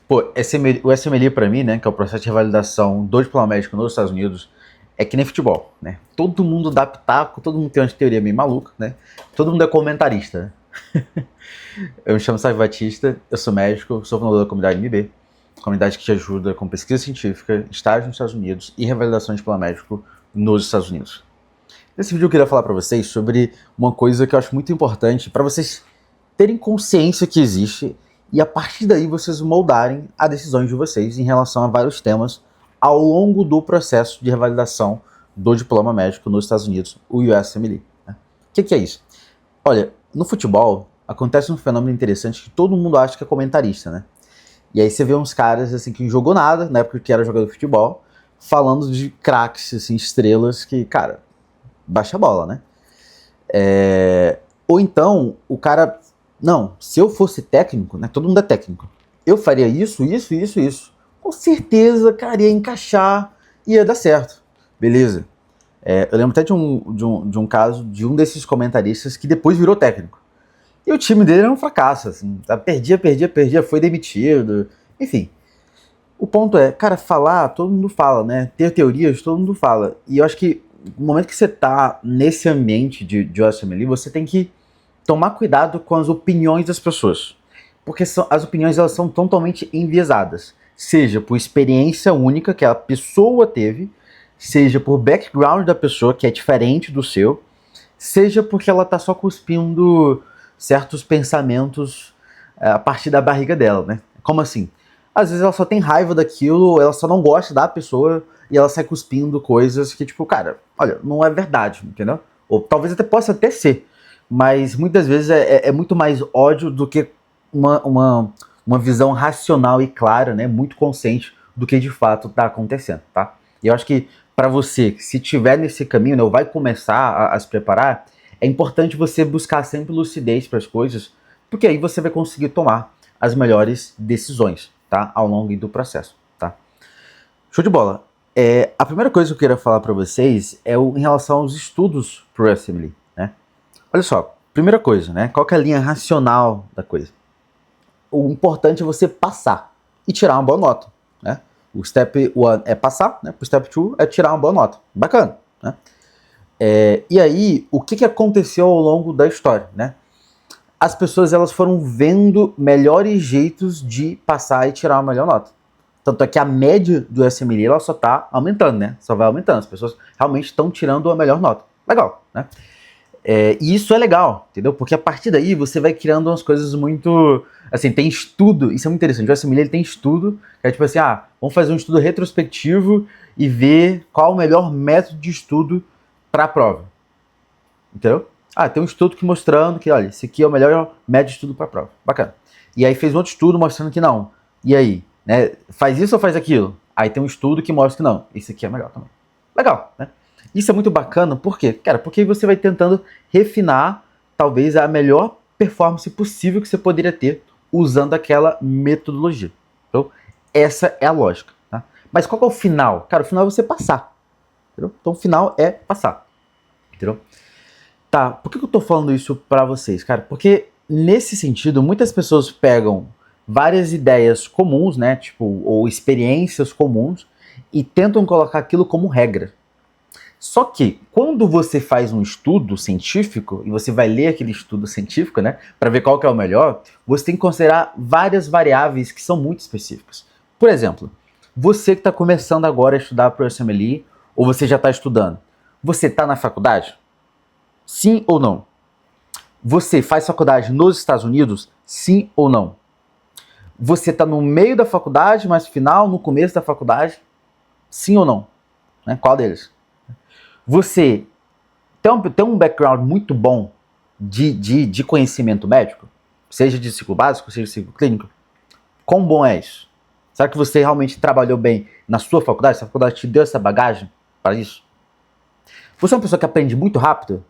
Pô, o SMLE pra mim, né, que é o processo de revalidação do diploma médico nos Estados Unidos, é que nem futebol, né? Todo mundo dá pitaco, todo mundo tem uma teoria meio maluca, né? Todo mundo é comentarista, né? Eu me chamo Sávio Batista, eu sou médico, sou fundador da comunidade MB, comunidade que te ajuda com pesquisa científica, estágio nos Estados Unidos e revalidação de diploma médico nos Estados Unidos. Nesse vídeo eu queria falar para vocês sobre uma coisa que eu acho muito importante para vocês terem consciência que existe e a partir daí vocês moldarem as decisões de vocês em relação a vários temas ao longo do processo de revalidação do diploma médico nos Estados Unidos, o USMLE. Né? O que é isso? Olha, no futebol acontece um fenômeno interessante que todo mundo acha que é comentarista, né? E aí você vê uns caras assim que não jogou nada, na época que era jogador de futebol, falando de craques, assim, estrelas que, cara, baixa a bola, né? Ou então, o cara... Não, se eu fosse técnico, né? Todo mundo é técnico. Eu faria isso, isso, isso, isso. Com certeza, cara, ia encaixar, ia dar certo. Beleza. Eu lembro até de um caso de um desses comentaristas que depois virou técnico. E o time dele era um fracasso, assim. Perdia, foi demitido. Enfim. O ponto é, cara, falar, todo mundo fala, né? Ter teorias, todo mundo fala. E eu acho que no momento que você tá nesse ambiente de USMLE, você tem que tomar cuidado com as opiniões das pessoas. Porque as opiniões elas são totalmente enviesadas. Seja por experiência única que a pessoa teve, seja por background da pessoa, que é diferente do seu, seja porque ela tá só cuspindo certos pensamentos a partir da barriga dela, né? Como assim? Às vezes ela só tem raiva daquilo, ela só não gosta da pessoa e ela sai cuspindo coisas que, tipo, cara, olha, não é verdade, entendeu? Ou talvez até possa até ser, mas muitas vezes é muito mais ódio do que uma visão racional e clara, né, muito consciente do que de fato está acontecendo, tá? E eu acho que para você, se tiver nesse caminho, né, ou vai começar a se preparar, é importante você buscar sempre lucidez para as coisas, porque aí você vai conseguir tomar as melhores decisões, tá, ao longo do processo, tá? Show de bola. A primeira coisa que eu queria falar para vocês é em relação aos estudos pro USMLE, né? Olha só, primeira coisa, né? Qual que é a linha racional da coisa? O importante é você passar e tirar uma boa nota, né? O step 1 é passar, né? O step 2 é tirar uma boa nota. Bacana, né? E aí, o que aconteceu ao longo da história, né? As pessoas elas foram vendo melhores jeitos de passar e tirar uma melhor nota. Tanto é que a média do USMLE ela só está aumentando, né? Só vai aumentando. As pessoas realmente estão tirando a melhor nota. Legal, né? E isso é legal, entendeu? Porque a partir daí você vai criando umas coisas muito... Assim, tem estudo, isso é muito interessante. O USMLE ele tem estudo, que é tipo assim, vamos fazer um estudo retrospectivo e ver qual o melhor método de estudo para a prova. Entendeu? Tem um estudo que mostrando que, olha, esse aqui é o melhor método de estudo para a prova. Bacana. E aí fez um outro estudo mostrando que não. E aí, né? Faz isso ou faz aquilo? Aí tem um estudo que mostra que não. Esse aqui é melhor também. Legal, né? Isso é muito bacana, por quê? Cara, porque você vai tentando refinar, talvez, a melhor performance possível que você poderia ter usando aquela metodologia. Então, essa é a lógica. Tá? Mas qual que é o final? Cara, o final é você passar. Entendeu? Então, o final é passar. Entendeu? Tá, por que eu tô falando isso pra vocês, cara? Porque, nesse sentido, muitas pessoas pegam várias ideias comuns, né? Tipo, ou experiências comuns, e tentam colocar aquilo como regra. Só que, quando você faz um estudo científico, e você vai ler aquele estudo científico, né, para ver qual que é o melhor, você tem que considerar várias variáveis que são muito específicas. Por exemplo, você que está começando agora a estudar para o USMLE, ou você já está estudando, você está na faculdade? Sim ou não? Você faz faculdade nos Estados Unidos? Sim ou não? Você está no meio da faculdade, mas final, no começo da faculdade? Sim ou não? Né? Qual deles? Você tem um background muito bom de conhecimento médico, seja de ciclo básico, seja de ciclo clínico, quão bom é isso? Será que você realmente trabalhou bem na sua faculdade? Se a faculdade te deu essa bagagem para isso? Você é uma pessoa que aprende muito rápido?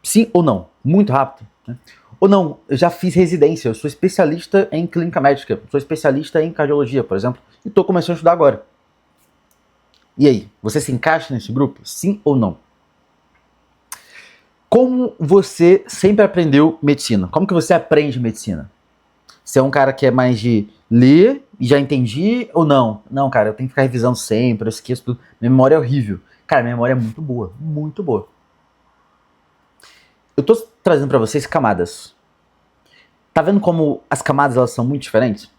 Sim ou não? Muito rápido? Né? Ou não, eu já fiz residência, eu sou especialista em clínica médica, sou especialista em cardiologia, por exemplo, e estou começando a estudar agora. E aí, você se encaixa nesse grupo? Sim ou não? Como você sempre aprendeu medicina? Como que você aprende medicina? Você é um cara que é mais de ler e já entendi ou não? Não, cara, eu tenho que ficar revisando sempre, eu esqueço tudo. Minha memória é horrível. Cara, minha memória é muito boa, muito boa. Eu tô trazendo pra vocês camadas. Tá vendo como as camadas elas são muito diferentes?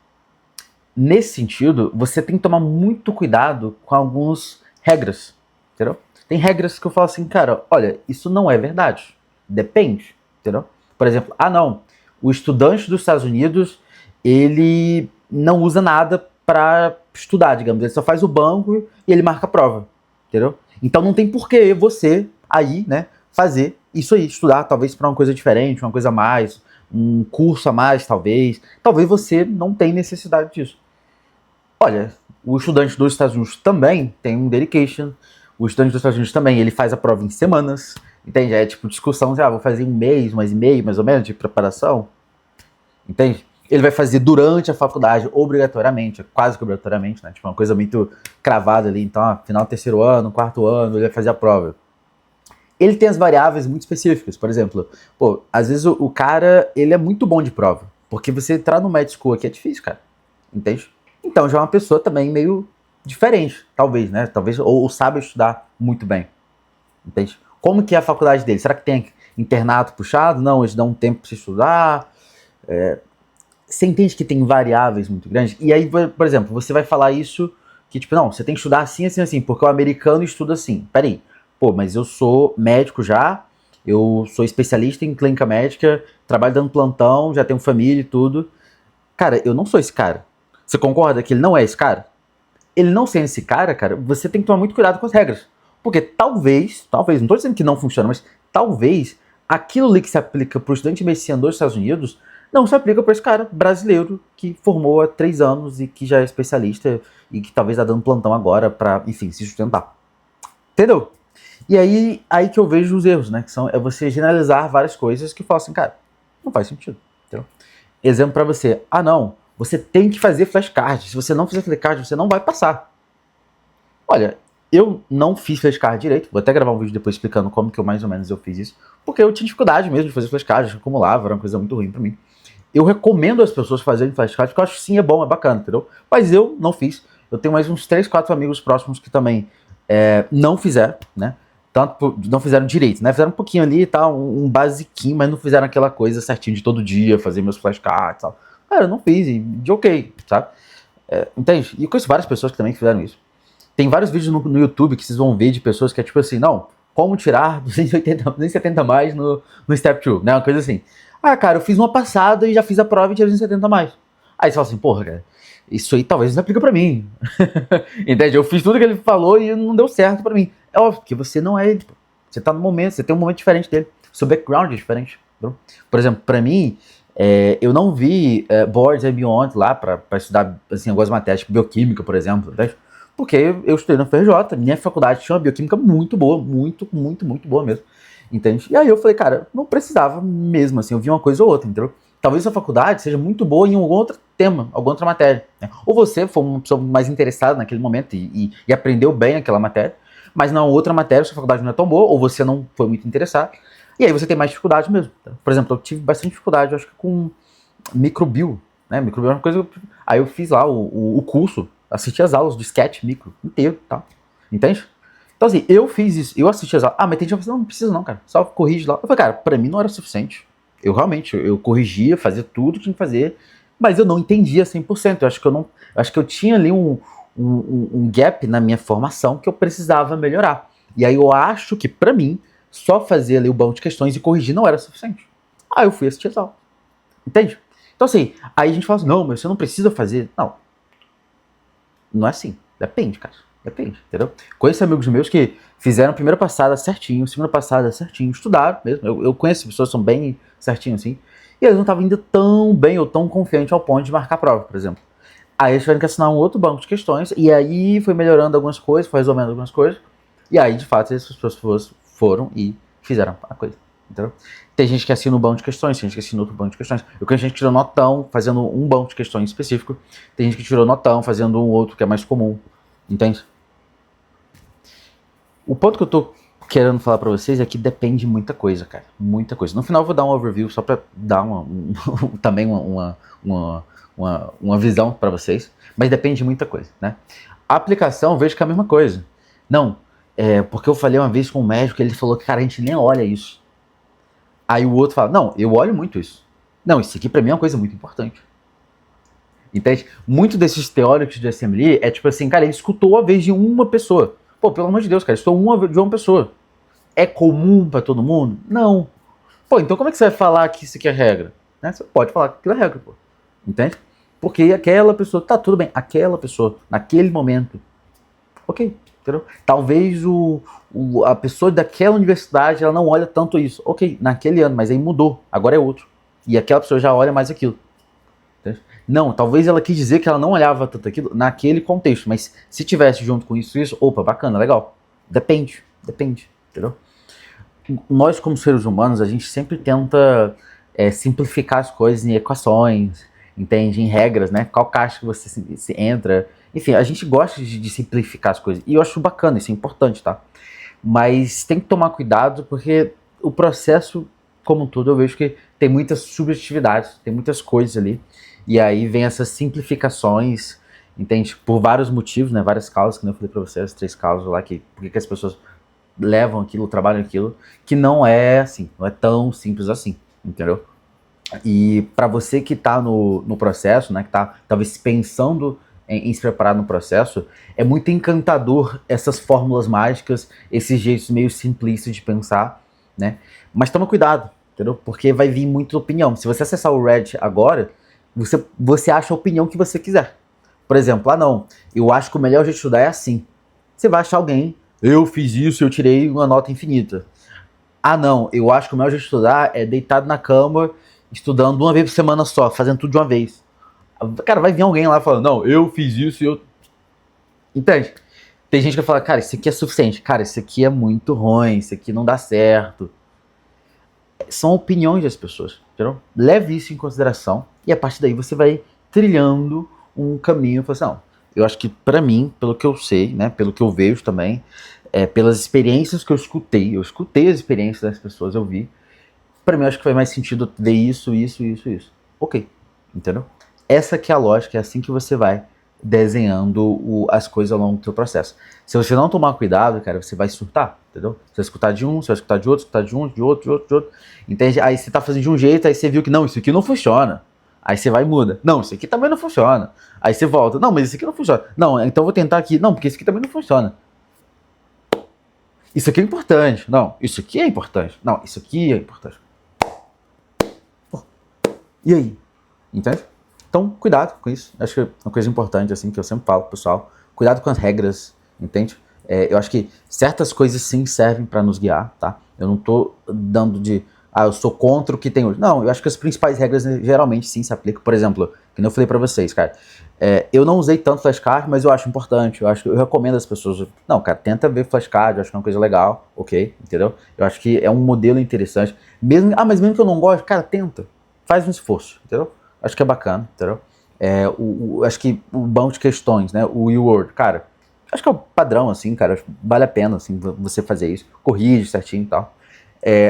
Nesse sentido, você tem que tomar muito cuidado com algumas regras, entendeu? Tem regras que eu falo assim, cara, olha, isso não é verdade. Depende, entendeu? Por exemplo, não, o estudante dos Estados Unidos, ele não usa nada para estudar, digamos, ele só faz o banco e ele marca a prova, entendeu? Então não tem porquê você aí, né, fazer isso aí, estudar talvez para uma coisa diferente, uma coisa a mais, um curso a mais, talvez você não tem necessidade disso. Olha, o estudante dos Estados Unidos também tem um dedication. O estudante dos Estados Unidos também, ele faz a prova em semanas. Entende? É tipo discussão, vou fazer um mês e meio, mais ou menos, de preparação. Entende? Ele vai fazer durante a faculdade, obrigatoriamente, quase que obrigatoriamente, né? Tipo, uma coisa muito cravada ali. Então, final do terceiro ano, quarto ano, ele vai fazer a prova. Ele tem as variáveis muito específicas. Por exemplo, às vezes o cara, ele é muito bom de prova. Porque você entrar no med school aqui é difícil, cara. Entende? Então já é uma pessoa também meio diferente, talvez, né? Talvez, ou sabe estudar muito bem. Entende? Como que é a faculdade dele? Será que tem internato puxado? Não, eles dão um tempo para você estudar. Você entende que tem variáveis muito grandes? E aí, por exemplo, você vai falar isso, que tipo, não, você tem que estudar assim, assim, assim, porque o americano estuda assim. Peraí, mas eu sou médico já, eu sou especialista em clínica médica, trabalho dando plantão, já tenho família e tudo. Cara, eu não sou esse cara. Você concorda que ele não é esse cara? Ele não sendo esse cara, você tem que tomar muito cuidado com as regras. Porque talvez, não tô dizendo que não funciona, mas talvez aquilo ali que se aplica para o estudante de medicina dos Estados Unidos não se aplica para esse cara brasileiro que formou há 3 anos e que já é especialista e que talvez está dando plantão agora para, enfim, se sustentar. Entendeu? E aí que eu vejo os erros, né? Que é você generalizar várias coisas que falam assim, cara, não faz sentido. Entendeu? Exemplo para você. Não, você tem que fazer flashcard. Se você não fizer flashcard, você não vai passar. Olha, eu não fiz flashcard direito. Vou até gravar um vídeo depois explicando como que eu mais ou menos eu fiz isso. Porque eu tinha dificuldade mesmo de fazer flashcard, acumulava, era uma coisa muito ruim para mim. Eu recomendo as pessoas fazerem flashcard, porque eu acho que sim, é bom, é bacana, entendeu? Mas eu não fiz. Eu tenho mais uns 3, 4 amigos próximos que também não fizeram, né? Tanto não fizeram direito, né? Fizeram um pouquinho ali e tal, um basiquinho, mas não fizeram aquela coisa certinho de todo dia, fazer meus flashcards e tal. Cara, eu não fiz, e de ok, sabe? Entende? E eu conheço várias pessoas que também fizeram isso. Tem vários vídeos no YouTube que vocês vão ver de pessoas que é tipo assim, não, como tirar 270 mais no Step 2, né? Uma coisa assim. Cara, eu fiz uma passada e já fiz a prova e tirei 270 mais. Aí você fala assim, porra, cara, isso aí talvez não aplica pra mim. Entende? Eu fiz tudo que ele falou e não deu certo pra mim. É óbvio que você não é ele. Você tá no momento, você tem um momento diferente dele. Seu background é diferente. Entendeu? Por exemplo, pra mim, eu não vi Boards and Beyond lá pra estudar assim, algumas matérias, tipo bioquímica, por exemplo. Entende? Porque eu estudei na FRJ, minha faculdade tinha uma bioquímica muito boa, muito, muito, muito boa mesmo. Entende? E aí eu falei, cara, não precisava mesmo, assim, eu vi uma coisa ou outra, entendeu? Talvez a faculdade seja muito boa em algum outro tema, alguma outra matéria. Né? Ou você foi uma pessoa mais interessada naquele momento e aprendeu bem aquela matéria, mas na outra matéria sua faculdade não é tão boa, ou você não foi muito interessado, e aí você tem mais dificuldade mesmo. Tá? Por exemplo, eu tive bastante dificuldade, eu acho que com microbio, né? Microbio é uma coisa. Aí eu fiz lá o curso, assisti as aulas do sketch micro inteiro, tá? Entende? Então assim, eu fiz isso, eu assisti as aulas. Mas tem gente que não precisa não, cara, só corrige lá. Eu falei, cara, pra mim não era suficiente. Eu realmente, eu corrigia, fazia tudo que tinha que fazer, mas eu não entendia 100%. Acho que eu tinha ali um gap na minha formação que eu precisava melhorar. E aí eu acho que pra mim, só fazer ali o banco de questões e corrigir não era suficiente. Aí eu fui assistir as aulas. Entende? Então assim, aí a gente fala assim, não, mas você não precisa fazer. Não é assim. Depende, cara. Depende, entendeu? Conheço amigos meus que fizeram a primeira passada certinho, segunda passada certinho, estudaram mesmo. Eu conheço pessoas que são bem certinho assim, e eles não estavam indo tão bem ou tão confiantes ao ponto de marcar a prova, por exemplo. Aí eles tiveram que assinar um outro banco de questões, e aí foi melhorando algumas coisas, foi resolvendo algumas coisas, e aí de fato essas pessoas foram e fizeram a coisa, entendeu? Tem gente que assina um banco de questões, tem gente que assina outro banco de questões. Eu conheço gente que tirou notão fazendo um banco de questões específico, tem gente que tirou notão fazendo um outro que é mais comum. Entende? O ponto que eu tô querendo falar pra vocês é que depende de muita coisa, cara. Muita coisa. No final eu vou dar um overview só pra dar também uma visão pra vocês. Mas depende de muita coisa, né? A aplicação, eu vejo que é a mesma coisa. Não, porque eu falei uma vez com um médico, ele falou que, cara, a gente nem olha isso. Aí o outro fala, não, eu olho muito isso. Não, isso aqui pra mim é uma coisa muito importante. Entende? Muito desses teóricos de assembly é tipo assim, cara, ele escutou a vez de uma pessoa. Pô, pelo amor de Deus, cara, estou de uma pessoa. É comum pra todo mundo? Não. Pô, então como é que você vai falar que isso aqui é regra? Né? Você pode falar que aquilo é regra, pô. Entende? Porque aquela pessoa, tá tudo bem, aquela pessoa, naquele momento, ok, entendeu? Talvez a pessoa daquela universidade, ela não olha tanto isso. Ok, naquele ano, mas aí mudou, agora é outro. E aquela pessoa já olha mais aquilo. Entende? Não, talvez ela quis dizer que ela não olhava tanto aquilo naquele contexto, mas se tivesse junto com isso, opa, bacana, legal. Depende, entendeu? Nós como seres humanos, a gente sempre tenta simplificar as coisas em equações, entende? Em regras, né? Qual caixa que você se entra. Enfim, a gente gosta de simplificar as coisas. E eu acho bacana, isso é importante, tá? Mas tem que tomar cuidado porque o processo, como um todo, eu vejo que tem muitas subjetividades, tem muitas coisas ali. E aí vem essas simplificações, entende? Por vários motivos, né? Várias causas, que eu falei pra vocês, as 3 causas lá, por que as pessoas levam aquilo, trabalham aquilo, que não é assim, não é tão simples assim, entendeu? E para você que tá no processo, né, que tá talvez pensando em se preparar no processo, é muito encantador essas fórmulas mágicas, esses jeitos meio simplistas de pensar, né? Mas toma cuidado, entendeu? Porque vai vir muita opinião. Se você acessar o Reddit agora, você acha a opinião que você quiser. Por exemplo, não, eu acho que o melhor jeito de estudar é assim. Você vai achar alguém, eu fiz isso, eu tirei uma nota infinita. Não, eu acho que o melhor jeito de estudar é deitado na cama, estudando uma vez por semana só, fazendo tudo de uma vez. Cara, vai vir alguém lá falando, não, eu fiz isso e eu... Entende? Tem gente que vai falar, cara, isso aqui é suficiente. Cara, isso aqui é muito ruim, isso aqui não dá certo. São opiniões das pessoas, entendeu? Leve isso em consideração e a partir daí você vai trilhando um caminho. Assim, não, eu acho que pra mim, pelo que eu sei, né, pelo que eu vejo também, pelas experiências que eu escutei as experiências das pessoas, eu vi, pra mim eu acho que faz mais sentido ver isso. Ok, entendeu? Essa que é a lógica, é assim que você vai desenhando as coisas ao longo do seu processo. Se você não tomar cuidado, cara, você vai surtar, entendeu? Você vai escutar de um, você vai escutar de outro, escutar de um, de outro, entende? Aí você tá fazendo de um jeito, aí você viu que não, isso aqui não funciona. Aí você vai e muda. Não, isso aqui também não funciona. Aí você volta. Não, mas isso aqui não funciona. Não, então eu vou tentar aqui. Não, porque isso aqui também não funciona. Isso aqui é importante. Não, isso aqui é importante. Não, isso aqui é importante. E aí? Entende? Então, cuidado com isso. Acho que é uma coisa importante, assim, que eu sempre falo pro pessoal. Cuidado com as regras, entende? Eu acho que certas coisas sim servem para nos guiar, tá? Eu não tô dando de... eu sou contra o que tem hoje. Não, eu acho que as principais regras geralmente sim se aplicam. Por exemplo, que eu falei pra vocês, cara. Eu não usei tanto flashcard, mas eu acho importante. Eu recomendo às pessoas... Não, cara, tenta ver flashcard, eu acho que é uma coisa legal, ok? Entendeu? Eu acho que é um modelo interessante. Mas mesmo que eu não goste, cara, tenta. Faz um esforço, entendeu? Acho que é bacana, entendeu? Acho que o banco de questões, né? O U-Word, cara, acho que é o padrão, assim, cara. Vale a pena, assim, você fazer isso. Corrige certinho e tal.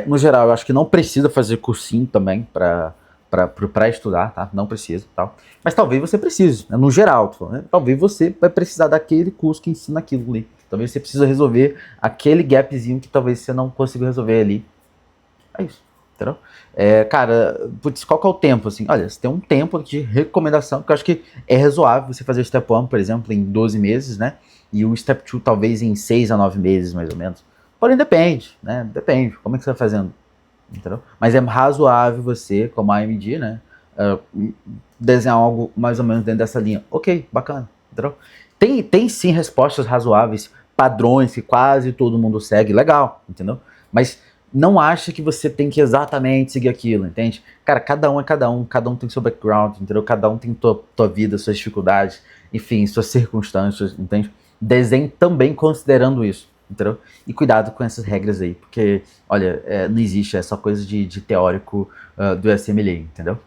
No geral, eu acho que não precisa fazer cursinho também pra estudar, tá? Não precisa, tal. Mas talvez você precise, né? No geral, né? Talvez você vai precisar daquele curso que ensina aquilo ali. Talvez você precisa resolver aquele gapzinho que talvez você não consiga resolver ali. É isso. Entendeu? Cara, putz, qual que é o tempo, assim? Olha, você tem um tempo de recomendação, que eu acho que é razoável você fazer o Step 1, por exemplo, em 12 meses, né? E o Step 2 talvez em 6 a 9 meses, mais ou menos. Porém, depende, né? Depende, como é que você vai fazendo, entendeu? Mas é razoável você, como a AMD, né? Desenhar algo mais ou menos dentro dessa linha. Ok, bacana, entendeu? Tem sim respostas razoáveis, padrões que quase todo mundo segue, legal, entendeu? Mas não acha que você tem que exatamente seguir aquilo, entende? Cara, cada um é cada um tem seu background, entendeu? Cada um tem tua vida, suas dificuldades, enfim, suas circunstâncias, entende? Desenhe também considerando isso, entendeu? E cuidado com essas regras aí, porque, olha, não existe, é só coisa de teórico do SMLA, entendeu?